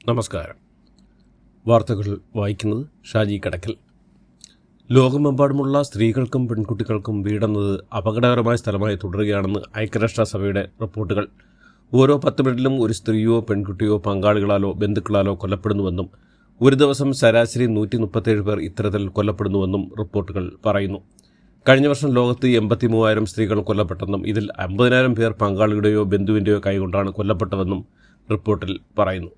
നമസ്കാരം. വാർത്തകൾ വായിക്കുന്നത് ഷാജി കടക്കൽ. ലോകമെമ്പാടുമുള്ള സ്ത്രീകൾക്കും പെൺകുട്ടികൾക്കും വീടെന്നത് അപകടകരമായ സ്ഥലമായി തുടരുകയാണെന്ന് ഐക്യരാഷ്ട്രസഭയുടെ റിപ്പോർട്ടുകൾ. ഓരോ 10 മിനിറ്റിലും ഒരു സ്ത്രീയോ പെൺകുട്ടിയോ പങ്കാളികളാലോ ബന്ധുക്കളാലോ കൊല്ലപ്പെടുന്നുവെന്നും ഒരു ദിവസം ശരാശരി 137 പേർ ഇത്തരത്തിൽ കൊല്ലപ്പെടുന്നുവെന്നും റിപ്പോർട്ടുകൾ പറയുന്നു. കഴിഞ്ഞ വർഷം ലോകത്ത് 83,000 സ്ത്രീകൾ കൊല്ലപ്പെട്ടെന്നും ഇതിൽ 50,000 പേർ പങ്കാളിയുടെയോ ബന്ധുവിൻ്റെയോ കൈകൊണ്ടാണ് കൊല്ലപ്പെട്ടതെന്നും റിപ്പോർട്ടിൽ പറയുന്നു.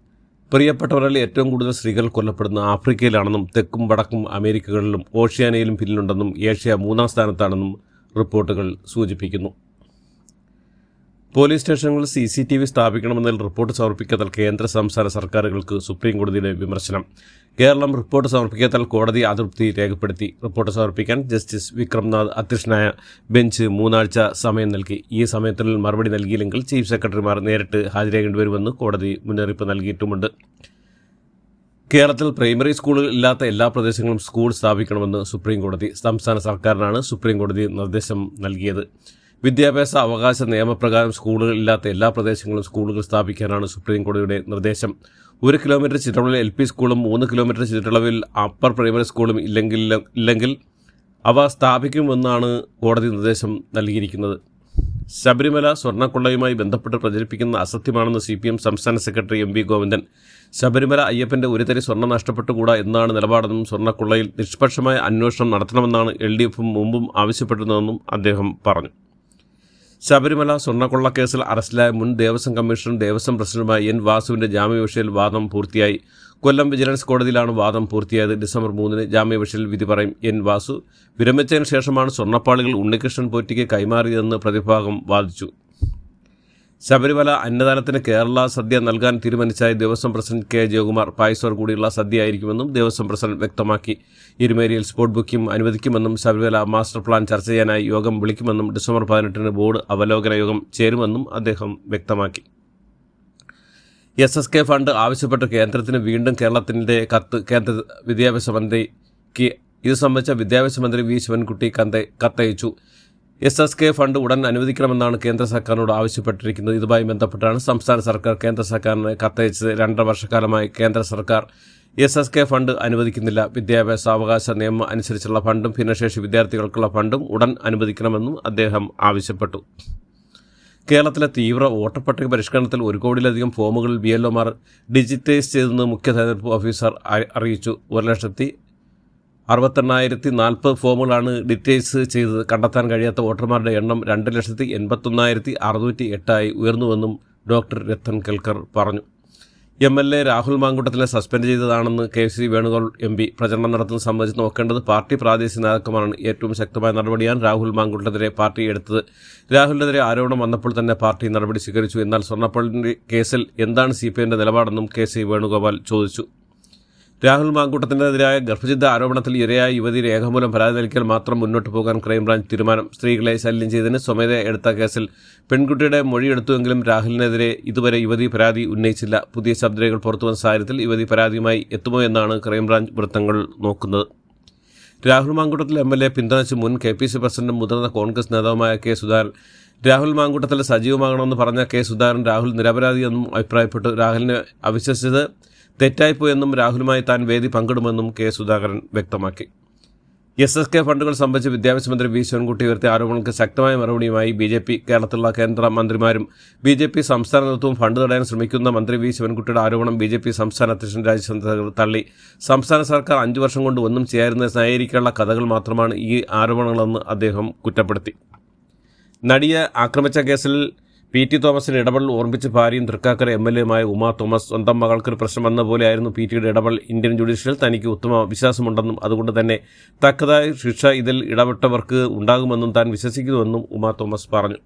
പ്രിയപ്പെട്ടവരിൽ ഏറ്റവും കൂടുതൽ സ്ത്രീകൾ കൊല്ലപ്പെടുന്ന ആഫ്രിക്കയിലാണെന്നും തെക്കും വടക്കും അമേരിക്കകളിലും ഓഷ്യാനയിലും പിന്നിലുണ്ടെന്നും ഏഷ്യ 3-ാം സ്ഥാനത്താണെന്നും റിപ്പോർട്ടുകൾ സൂചിപ്പിക്കുന്നു. പോലീസ് സ്റ്റേഷനുകളിൽ CCTV സ്ഥാപിക്കണമെന്നതിൽ റിപ്പോർട്ട് സമർപ്പിക്കാത്ത കേന്ദ്ര സംസ്ഥാന സർക്കാരുകൾക്ക് സുപ്രീം കോടതിയുടെ വിമർശനം. കേരളം റിപ്പോർട്ട് സമർപ്പിക്കാത്ത കോടതി അതൃപ്തി രേഖപ്പെടുത്തി. റിപ്പോർട്ട് സമർപ്പിക്കാൻ ജസ്റ്റിസ് വിക്രംനാഥ് അധ്യക്ഷനായ ബെഞ്ച് 3 ആഴ്ച സമയം നൽകി. ഈ സമയത്തിനുള്ളിൽ മറുപടി നൽകിയില്ലെങ്കിൽ ചീഫ് സെക്രട്ടറിമാർ നേരിട്ട് ഹാജരാകേണ്ടി വരുമെന്ന് കോടതി മുന്നറിയിപ്പ് നൽകിയിട്ടുമുണ്ട്. കേരളത്തിൽ പ്രൈമറി സ്കൂളുകൾ ഇല്ലാത്ത എല്ലാ പ്രദേശങ്ങളും സ്കൂൾ സ്ഥാപിക്കണമെന്ന് സുപ്രീം കോടതി. സംസ്ഥാന സർക്കാരിനാണ് സുപ്രീം കോടതി നിർദ്ദേശം നൽകിയത്. വിദ്യാഭ്യാസ അവകാശ നിയമപ്രകാരം സ്കൂളുകൾ ഇല്ലാത്ത എല്ലാ പ്രദേശങ്ങളും സ്കൂളുകൾ സ്ഥാപിക്കാനാണ് സുപ്രീം കോടതിയുടെ നിർദ്ദേശം. 1 കിലോമീറ്റർ ചുറ്റളവിൽ LP സ്കൂളും 3 കിലോമീറ്റർ ചുറ്റളവിൽ അപ്പർ പ്രൈമറി സ്കൂളും ഇല്ലെങ്കിൽ അവ സ്ഥാപിക്കുമെന്നാണ് കോടതി നിർദ്ദേശം നൽകിയിരിക്കുന്നത്. ശബരിമല സ്വർണ്ണക്കൊള്ളയുമായി ബന്ധപ്പെട്ട് പ്രചരിപ്പിക്കുന്ന അസത്യമാണെന്ന് CPM സംസ്ഥാന സെക്രട്ടറി MV ഗോവിന്ദൻ. ശബരിമല അയ്യപ്പൻ്റെ ഒരു തരി സ്വർണ്ണം നഷ്ടപ്പെട്ടുകൂടാ എന്നാണ് നിലപാടെന്നും സ്വർണ്ണക്കൊള്ളയിൽ നിഷ്പക്ഷമായ അന്വേഷണം നടത്തണമെന്നാണ് LDF മുമ്പും ആവശ്യപ്പെട്ടിരുന്നതെന്നും അദ്ദേഹം പറഞ്ഞു. ശബരിമല സ്വർണ്ണക്കൊള്ളക്കേസിൽ അറസ്റ്റിലായ മുൻ ദേവസ്വം കമ്മീഷണറും ദേവസ്വം പ്രസിഡന്റുമായ N വാസുവിൻ്റെ ജാമ്യാപേക്ഷയിൽ വാദം പൂർത്തിയായി. കൊല്ലം വിജിലൻസ് കോടതിയിലാണ് വാദം പൂർത്തിയായത്. ഡിസംബർ 3 ജാമ്യാപേക്ഷയിൽ വിധി പറയും. N വാസു വിരമിച്ചതിന് ശേഷമാണ് സ്വർണ്ണപ്പാളികൾ ഉണ്ണികൃഷ്ണൻ പോറ്റിക്ക് കൈമാറിയതെന്ന് പ്രതിഭാഗം വാദിച്ചു. ശബരിമല അന്നദാനത്തിന് കേരള സദ്യ നൽകാൻ തീരുമാനിച്ചായി ദേവസ്വം പ്രസിഡന്റ് K ജയകുമാർ. പായസോട് കൂടിയുള്ള സദ്യയായിരിക്കുമെന്നും ദേവസ്വം പ്രസിഡന്റ് വ്യക്തമാക്കി. ഇരുമേരിയിൽ സ്പോട്ട് ബുക്കിംഗ് അനുവദിക്കുമെന്നും ശബരിമല മാസ്റ്റർ പ്ലാൻ ചർച്ച ചെയ്യാനായി യോഗം വിളിക്കുമെന്നും ഡിസംബർ 18 ബോർഡ് അവലോകന യോഗം ചേരുമെന്നും അദ്ദേഹം വ്യക്തമാക്കി. SSK ഫണ്ട് ആവശ്യപ്പെട്ട് കേന്ദ്രത്തിന് വീണ്ടും കേരളത്തിൻ്റെ കത്ത് കേന്ദ്ര വിദ്യാഭ്യാസ മന്ത്രിക്ക്. ഇത് സംബന്ധിച്ച വിദ്യാഭ്യാസ മന്ത്രി V ശിവൻകുട്ടി കത്തയച്ചു. SSK ഫണ്ട് ഉടൻ അനുവദിക്കണമെന്നാണ് കേന്ദ്ര സർക്കാരിനോട് ആവശ്യപ്പെട്ടിരിക്കുന്നത്. ഇതുമായി ബന്ധപ്പെട്ടാണ് സംസ്ഥാന സർക്കാർ കേന്ദ്ര സർക്കാരിന് കത്തയച്ചത്. 2.5 വർഷക്കാലമായി കേന്ദ്ര സർക്കാർ SSK ഫണ്ട് അനുവദിക്കുന്നില്ല. വിദ്യാഭ്യാസ അവകാശ നിയമം അനുസരിച്ചുള്ള ഫണ്ടും ഭിന്നശേഷി വിദ്യാർത്ഥികൾക്കുള്ള ഫണ്ടും ഉടൻ അനുവദിക്കണമെന്നും അദ്ദേഹം ആവശ്യപ്പെട്ടു. കേരളത്തിലെ തീവ്ര വോട്ടർ പരിഷ്കരണത്തിൽ 1 കോടിയിലധികം ഫോമുകൾ BLOമാർ ഡിജിറ്റൈസ് ചെയ്തെന്ന് മുഖ്യ തെരഞ്ഞെടുപ്പ് ഓഫീസർ അറിയിച്ചു. 1,68,040 ഫോമുകളാണ് ഡിജിറ്റൈസ് ചെയ്തത്. കണ്ടെത്താൻ കഴിയാത്ത വോട്ടർമാരുടെ എണ്ണം 2,81,608 ഉയർന്നുവെന്നും ഡോക്ടർ രത്തൻ കെൽക്കർ പറഞ്ഞു. MLA രാഹുൽ മാങ്കൂട്ടത്തിനെ സസ്പെൻഡ് ചെയ്തതാണെന്ന് KC വേണുഗോപാൽ MP. പ്രചരണം നടത്തുന്നത് സംബന്ധിച്ച് നോക്കേണ്ടത് പാർട്ടി പ്രാദേശിക നേതാക്കന്മാരാണ്. ഏറ്റവും ശക്തമായ നടപടിയാണ് രാഹുൽ മാങ്കൂട്ടത്തിനെതിരെ പാർട്ടി എടുത്തത്. രാഹുലിനെതിരെ ആരോപണം വന്നപ്പോൾ തന്നെ പാർട്ടി നടപടി സ്വീകരിച്ചു. എന്നാൽ സ്വർണ്ണപ്പള്ളി കേസിൽ എന്താണ് CPIൻ്റെ നിലപാടെന്നും KC വേണുഗോപാൽ ചോദിച്ചു. രാഹുൽ മാങ്കൂട്ടത്തിനെതിരായ ഗർഭചിന്ത ആരോപണത്തിൽ ഇരയായ യുവതി രേഖാമൂലം പരാതി നൽകിയാൽ മാത്രം മുന്നോട്ട് പോകാൻ ക്രൈംബ്രാഞ്ച് തീരുമാനം. സ്ത്രീകളെ ശല്യം ചെയ്തതിന് സ്വമേധയാ എടുത്ത കേസിൽ പെൺകുട്ടിയുടെ മൊഴിയെടുത്തുവെങ്കിലും രാഹുലിനെതിരെ ഇതുവരെ യുവതി പരാതി ഉന്നയിച്ചില്ല. പുതിയ ശബ്ദരേഖകൾ പുറത്തുവന്ന സാഹചര്യത്തിൽ യുവതി പരാതിയുമായി എത്തുമോ എന്നാണ് ക്രൈംബ്രാഞ്ച് വൃത്തങ്ങൾ നോക്കുന്നത്. രാഹുൽ മാങ്കൂട്ടത്തിൽ MLA പിന്തുണച്ച് മുൻ KPC പ്രസിഡന്റും മുതിർന്ന കോൺഗ്രസ് നേതാവുമായ K സുധാകരൻ. രാഹുൽ മാങ്കൂട്ടത്തിൽ സജീവമാകണമെന്ന് പറഞ്ഞ K സുധാകരൻ രാഹുൽ നിരപരാധിയെന്നും അഭിപ്രായപ്പെട്ടു. രാഹുലിനെ അവിശ്വസിച്ചത് തെറ്റായിപ്പോയെന്നും രാഹുലുമായി താൻ വേദി പങ്കിടുമെന്നും K സുധാകരൻ വ്യക്തമാക്കി. SSK ഫണ്ടുകൾ സംബന്ധിച്ച് വിദ്യാഭ്യാസ മന്ത്രി V ശിവൻകുട്ടി ഉയർത്തിയ ആരോപണങ്ങൾക്ക് ശക്തമായ മറുപടിയുമായി BJP. കേരളത്തിലുള്ള കേന്ദ്ര മന്ത്രിമാരും BJP സംസ്ഥാന നേതൃത്വവും ഫണ്ട് തടയാൻ ശ്രമിക്കുന്ന മന്ത്രി V ശിവൻകുട്ടിയുടെ ആരോപണം BJP സംസ്ഥാന അധ്യക്ഷൻ രാജീവ് ചന്ദ്രശേഖർ തള്ളി. സംസ്ഥാന സർക്കാർ 5 വർഷം കൊണ്ട് ഒന്നും ചെയ്യാതിരുന്നത് ന്യായീകരിക്കാനുള്ള കഥകൾ മാത്രമാണ് ഈ ആരോപണങ്ങളെന്ന് അദ്ദേഹം കുറ്റപ്പെടുത്തി. നടിയെ ആക്രമിച്ച കേസിൽ PT തോമസിന്റെ ഇടപെടൽ ഓർമ്മിച്ച് ഭാര്യയും തൃക്കാക്കര MLAയുമായ ഉമാ തോമസ്. സ്വന്തം മകൾക്കൊരു പ്രശ്നം വന്ന പോലെയായിരുന്നു PTയുടെ ഇടപെടൽ. ഇന്ത്യൻ ജുഡീഷ്യൽ തനിക്ക് ഉത്തമ വിശ്വാസമുണ്ടെന്നും അതുകൊണ്ട് തന്നെ തക്കതായ ശിക്ഷ ഇതിൽ ഇടപെട്ടവർക്ക് ഉണ്ടാകുമെന്നും താൻ വിശ്വസിക്കുന്നുവെന്നും ഉമാ തോമസ് പറഞ്ഞു.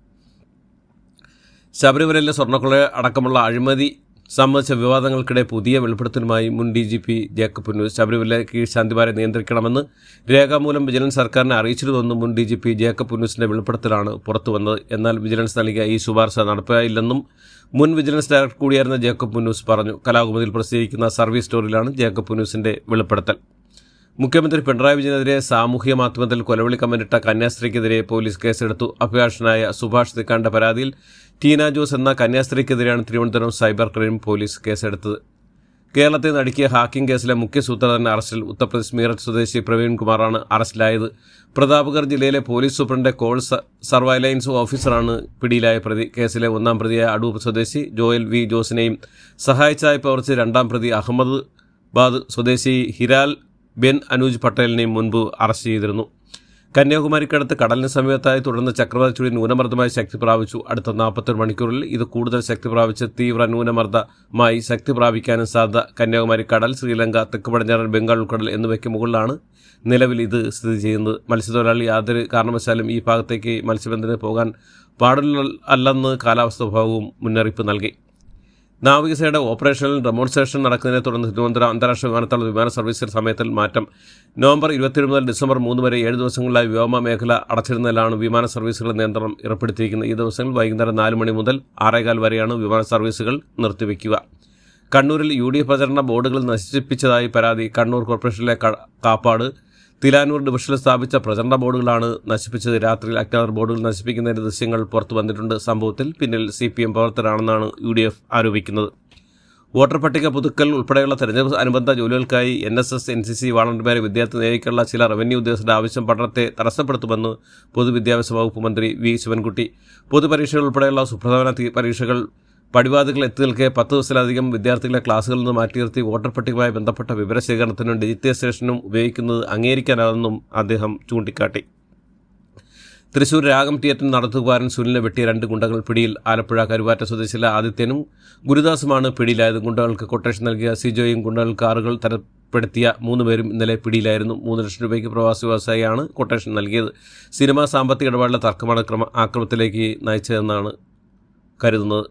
ശബരിമലയിലെ സ്വർണ്ണക്കൊള്ള അടക്കമുള്ള അഴിമതി സംബന്ധിച്ച വിവാദങ്ങൾക്കിടെ പുതിയ വെളിപ്പെടുത്തലുമായി മുൻ DGP ജേക്കബ് പുന്നൂസ്. ശബരിമല കീഴ്ശാന്തിമാരെ നിയന്ത്രിക്കണമെന്ന് രേഖാമൂലം വിജിലൻസ് സർക്കാരിനെ അറിയിച്ചിരുന്നുവെന്നും മുൻ DGP ജേക്കബ് പുന്നൂസിന്റെ വെളിപ്പെടുത്തലാണ് പുറത്തുവന്നത്. എന്നാൽ വിജിലൻസ് നൽകിയ ഈ ശുപാർശ നടപ്പായില്ലെന്നും മുൻ വിജിലൻസ് ഡയറക്ടർ കൂടിയായിരുന്ന ജേക്കബ് പുന്നൂസ് പറഞ്ഞു. കലാകുമുദിയിൽ പ്രസിദ്ധീകരിക്കുന്ന സർവീസ് സ്റ്റോറിയിലാണ് ജേക്കബ് പുന്നൂസിന്റെ വെളിപ്പെടുത്തൽ. മുഖ്യമന്ത്രി പിണറായി വിജയനെതിരെ സാമൂഹ്യ മാധ്യമത്തിൽ കൊലവിളി കമന്റിട്ട കന്യാസ്ത്രീക്കെതിരെ പോലീസ് കേസെടുത്തു. അഭിഭാഷകനായ സുഭാഷ് തിക്കാന്റെ പരാതിയിൽ ടീന ജോസ് എന്ന കന്യാസ്ത്രീക്കെതിരെയാണ് തിരുവനന്തപുരം സൈബർ ക്രൈം പോലീസ് കേസെടുത്തത്. കേരളത്തെ നടുക്കിയ ഹാക്കിംഗ് കേസിലെ മുഖ്യ സൂത്രധാരൻ അറസ്റ്റിൽ. ഉത്തർപ്രദേശ് മീററ്റ് സ്വദേശി പ്രവീൺ കുമാറാണ് അറസ്റ്റിലായത്. പ്രതാപ്ഗഡ് ജില്ലയിലെ പോലീസ് സൂപ്രണ്ട് കോൾ സർവൈലൻസ് ഓഫീസറാണ് പിടിയിലായ പ്രതി. കേസിലെ ഒന്നാം പ്രതിയായ അടൂർ സ്വദേശി ജോയൽ വി ജോസിനെയും സഹായിച്ചായി പ്രവർത്തിച്ച രണ്ടാം പ്രതി അഹമ്മദാബാദ് സ്വദേശി ഹിരാൽ ബെൻ അനൂജ് പട്ടേലിനെയും മുൻപ് അറസ്റ്റ് ചെയ്തിരുന്നു. കന്യാകുമാരിക്കടുത്ത് കടലിന് സമീപത്തായി തുടർന്ന് ചക്രവാത ചുഴി ന്യൂനമർദ്ദമായി ശക്തി പ്രാപിച്ചു. അടുത്ത 41 മണിക്കൂറിൽ ഇത് കൂടുതൽ ശക്തി പ്രാപിച്ച് തീവ്ര ന്യൂനമർദ്ദമായി ശക്തി പ്രാപിക്കാനും സാധ്യത. കന്യാകുമാരി കടൽ, ശ്രീലങ്ക, തെക്ക് പടിഞ്ഞാറൻ ബംഗാൾ ഉൾക്കടൽ എന്നിവയ്ക്ക് മുകളിലാണ് നിലവിൽ ഇത് സ്ഥിതി ചെയ്യുന്നത്. മത്സ്യത്തൊഴിലാളി യാതൊരു കാരണവശാലും ഈ ഭാഗത്തേക്ക് മത്സ്യബന്ധനത്തിന് പോകാൻ പാടില്ലെന്ന് കാലാവസ്ഥാ വിഭാഗവും മുന്നറിയിപ്പ് നൽകി. നാവികസേനയുടെ ഓപ്പറേഷണൽ ഡെമോൺസ്ട്രേഷൻ നടക്കുന്നതിനെ തുടർന്ന് തിരുവനന്തപുരം അന്താരാഷ്ട്ര വിമാനത്താവള വിമാന സർവീസ് സമയത്തിൽ മാറ്റം. നവംബർ 27 മുതൽ ഡിസംബർ 3 വരെ 7 ദിവസങ്ങളിലായി വ്യോമ മേഖല അടച്ചിരുന്നതിലാണ് വിമാന സർവീസുകൾ നിയന്ത്രണം ഏർപ്പെടുത്തിയിരിക്കുന്നത്. ഈ ദിവസങ്ങളിൽ വൈകുന്നേരം 4 മണി മുതൽ 6:15 വരെയാണ് വിമാന സർവീസുകൾ നിർത്തിവെക്കുക. കണ്ണൂരിൽ UDF പ്രചരണ ബോർഡുകൾ നശിപ്പിച്ചതായി പരാതി. കണ്ണൂർ കോർപ്പറേഷനിലെ കാപ്പാട്, തിലാനൂർ ഡിവിഷനിൽ സ്ഥാപിച്ച പ്രചരണ ബോർഡുകളാണ് നശിപ്പിച്ചത്. രാത്രിയിൽ അജ്ഞാതർ ബോർഡുകൾ നശിപ്പിക്കുന്നതിൻ്റെ ദൃശ്യങ്ങൾ പുറത്തു വന്നിട്ടുണ്ട്. സംഭവത്തിൽ പിന്നിൽ CPM പ്രവർത്തകരാണെന്നാണ് UDF ആരോപിക്കുന്നത്. വോട്ടർ പട്ടിക പുതുക്കൽ ഉൾപ്പെടെയുള്ള തെരഞ്ഞെടുപ്പ് അനുബന്ധ ജോലികൾക്കായി NSS, NCC വാളണ്ടിയർമാരെ വിദ്യാർത്ഥി നിയോഗിക്കാനുള്ള ചില റവന്യൂ ഉദ്യോഗസ്ഥരുടെ ആവശ്യം പഠനത്തെ തടസ്സപ്പെടുത്തുമെന്ന് പൊതുവിദ്യാഭ്യാസ വകുപ്പ് മന്ത്രി V ശിവൻകുട്ടി. പൊതുപരീക്ഷകൾ ഉൾപ്പെടെയുള്ള സുപ്രധാന പരീക്ഷകൾ പടിവാതിൽ എത്തി നിൽക്കെ 10 ദിവസത്തിലധികം വിദ്യാർത്ഥികളെ ക്ലാസുകളിൽ നിന്ന് മാറ്റി നിർത്തി വോട്ടർ പട്ടികയുമായി ബന്ധപ്പെട്ട വിവരശേഖരണത്തിനും ഡിജിറ്റൈസേഷനും ഉപയോഗിക്കുന്നത് അംഗീകരിക്കാനാണെന്നും അദ്ദേഹം ചൂണ്ടിക്കാട്ടി. തൃശൂർ രാഗം തിയേറ്റർ നടത്തുകാരൻ സുനിലിനെ വെട്ടിയ 2 ഗുണ്ടകൾ പിടിയിൽ. ആലപ്പുഴ കരുവാറ്റ സ്വദേശിയിലെ ആദിത്യനും ഗുരുദാസുമാണ് പിടിയിലായത്. ഗുണ്ടകൾക്ക് കൊട്ടേഷൻ നൽകിയ സിജോയും ഗുണ്ടകൾക്ക് കാറുകൾ തരപ്പെടുത്തിയ 3 പേരും ഇന്നലെ പിടിയിലായിരുന്നു. 3 ലക്ഷം രൂപയ്ക്ക് പ്രവാസി വ്യവസായിയാണ് കൊട്ടേഷൻ നൽകിയത്. സിനിമാ സാമ്പത്തിക ഇടപാടിലെ തർക്കമാണ് ആക്രമണത്തിലേക്ക് നയിച്ചതെന്നാണ് കരുതുന്നത്.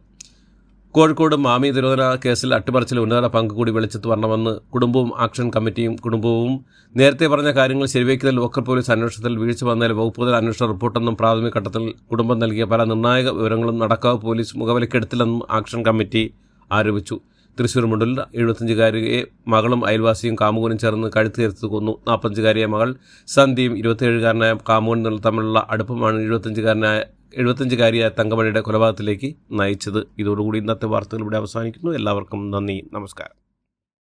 കോഴിക്കോട് മാമി തിരോധന കേസിൽ അട്ടിമറിച്ചിൽ ഉന്നത പങ്ക് കൂടി വെളിച്ചത്ത് വരണമെന്ന് കുടുംബവും ആക്ഷൻ കമ്മിറ്റിയും. കുടുംബവും നേരത്തെ പറഞ്ഞ കാര്യങ്ങൾ ശരിവയ്ക്കുന്നതിൽ ലോക്കൽ പോലീസ് അന്വേഷണത്തിൽ വീഴ്ച വന്നതിൽ വകുപ്പുതല അന്വേഷണ റിപ്പോർട്ടെന്നും പ്രാഥമിക ഘട്ടത്തിൽ കുടുംബം നൽകിയ പല നിർണായക വിവരങ്ങളും നടക്കാവ് പോലീസ് മുഖവിലക്കെടുത്തില്ലെന്നും ആക്ഷൻ കമ്മിറ്റി ആരോപിച്ചു. തൃശ്ശൂർ മുണ്ടലിൽ 75-കാരിയെ മകളും അയൽവാസിയും കാമുകനും ചേർന്ന് കഴുത്ത് ചേർത്ത് കൊന്നു. 45-കാരിയായ മകൾ സന്ധ്യയും 27-കാരനായ കാമുകനും തമ്മിലുള്ള അടുപ്പമാണ് 75-കാരിയായ തങ്കമണിയുടെ കൊലപാതകത്തിലേക്ക് നയിച്ചത്. ഇതോടുകൂടി ഇന്നത്തെ വാർത്തകൾ ഇവിടെ അവസാനിക്കുന്നു. എല്ലാവർക്കും നന്ദി, നമസ്കാരം.